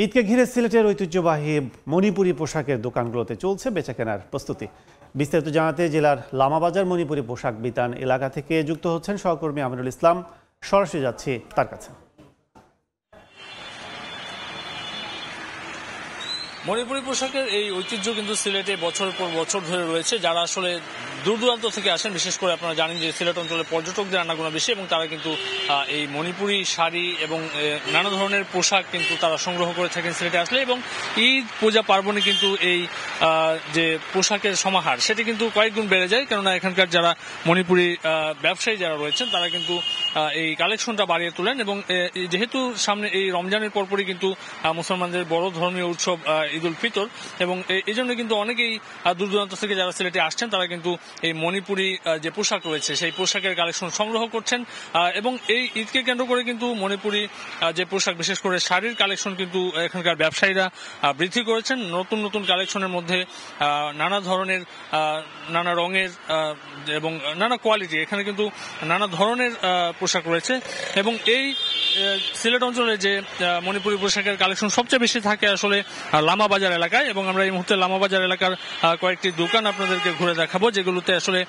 ঈদকে ঘিরে সিলেটের ঐতিহ্যবাহী মণিপুরী পোশাকের দোকানগুলোতে চলছে বেচাকেনার প্রস্তুতি। বিস্তারিত জানাতে জেলার লামাবাজার মণিপুরী পোশাক বিতান এলাকা থেকে যুক্ত হচ্ছেন সহকর্মী আমিনুল ইসলাম। সরাসরি যাচ্ছি তার কাছে। মণিপুরী পোশাকের এই ঐতিহ্য কিন্তু সিলেটে বছরের পর বছর ধরে রয়েছে। যারা আসলে দূর দূরান্ত থেকে আসেন, বিশেষ করে আপনারা জানেন যে সিলেট অঞ্চলে পর্যটকদের আনাগোনা বেশি, এবং তারা কিন্তু এই মণিপুরী শাড়ি এবং নানা ধরনের পোশাক কিন্তু তারা সংগ্রহ করে থাকেন সিলেটে আসলে। এবং ঈদ পূজা পার্বণে কিন্তু এই যে পোশাকের সমাহার সেটি কিন্তু কয়েক গুণ বেড়ে যায়, কেননা এখানকার যারা মণিপুরী ব্যবসায়ী যারা রয়েছেন তারা কিন্তু এই কালেকশনটা বাড়িয়ে তোলেন। এবং যেহেতু সামনে এই রমজানের পরপরই কিন্তু মুসলমানদের বড় ধর্মীয় উৎসব ঈদ উল ফিতর, এবং এই জন্য কিন্তু অনেকেই দূর দূরান্ত থেকে যারা সিলেটে আসছেন তারা কিন্তু এই মণিপুরী যে পোশাক রয়েছে সেই পোশাকের কালেকশন সংগ্রহ করছেন। এবং এই ঈদকে কেন্দ্র করে কিন্তু মণিপুরী যে পোশাক, বিশেষ করে শাড়ির কালেকশন কিন্তু এখানকার ব্যবসায়ীরা বৃদ্ধি করেছেন। নতুন নতুন কালেকশনের মধ্যে নানা ধরনের, নানা রঙের এবং নানা কোয়ালিটি, এখানে কিন্তু নানা ধরনের পোশাক রয়েছে। এবং এই সিলেট অঞ্চলে যে মণিপুরী পোশাকের কালেকশন সবচেয়ে বেশি থাকে আসলে লামাবাজার এলাকায়, এবং আমরা এই মুহূর্তে লামাবাজার এলাকার কয়েকটি দোকান আপনাদেরকে ঘুরে দেখাবো, যেগুলোতে আসলে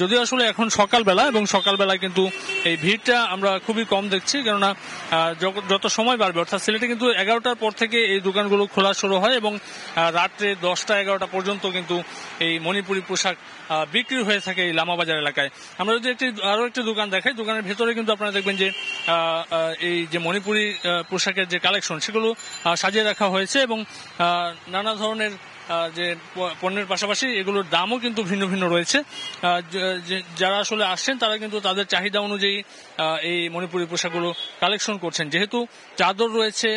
যদিও আসলে এখন সকালবেলা, এবং সকালবেলায় কিন্তু এই ভিড়টা আমরা খুবই কম দেখছি, কেননা যত সময় বাড়বে, অর্থাৎ সিলেটে কিন্তু 11টার পর থেকে এই দোকানগুলো খোলা শুরু হয়, এবং রাত্রে 10টা-11টা পর্যন্ত কিন্তু এই মণিপুরী পোশাক বিক্রি হয়ে থাকে এই লামাবাজার এলাকায়। আমরা যদি আরো একটি দোকান দেখাই, দোকানের ভেতরে কিন্তু আপনারা দেখবেন যে এই যে মণিপুরী পোশাকের যে কালেকশন সেগুলো সাজিয়ে রাখা হয়েছে, এবং নানা ধরনের যে পণ্যের পাশাপাশি এগুলোর দামও কিন্তু ভিন্ন ভিন্ন রয়েছে। যারা আসলে আসছেন তারা কিন্তু তাদের চাহিদা অনুযায়ী এই মণিপুরী পোশাকগুলো কালেকশন করছেন। যেহেতু চাদর রয়েছে,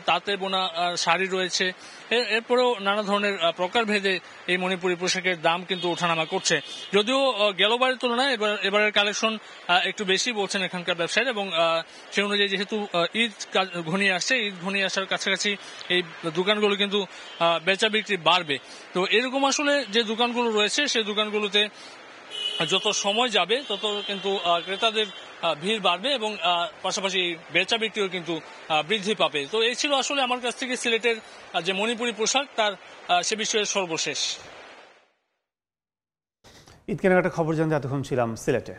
তাঁতে বোনা শাড়ি রয়েছে, এরপরেও নানা ধরনের প্রকারভেদে এই মণিপুরী পোশাকের দাম কিন্তু ওঠানামা করছে। যদিও গেলবারের তুলনায় এবারের কালেকশন একটু বেশি বলছেন এখানকার ব্যবসায়ীরা, এবং সেই অনুযায়ী যেহেতু ঈদ ঘনিয়ে আসছে, ঈদ ঘনিয়ে আসার কাছাকাছি এই দোকানগুলো কিন্তু বেচা বিক্রি বাড়বে। তো এরকম আসলে যে দোকানগুলো রয়েছে সেই দোকানগুলোতে যত সময় যাবে তত কিন্তু ক্রেতাদের ভিড় বাড়বে, এবং পাশাপাশি বেচা বিক্রিও কিন্তু বৃদ্ধি পাবে। তো এই ছিল আসলে আমার কাছ থেকে সিলেটের যে মণিপুরী পোশাক তার সে বিষয়ে সর্বশেষ। ঈদ কেনাকাটা খবর জানতে এতক্ষণ ছিলাম সিলেটে।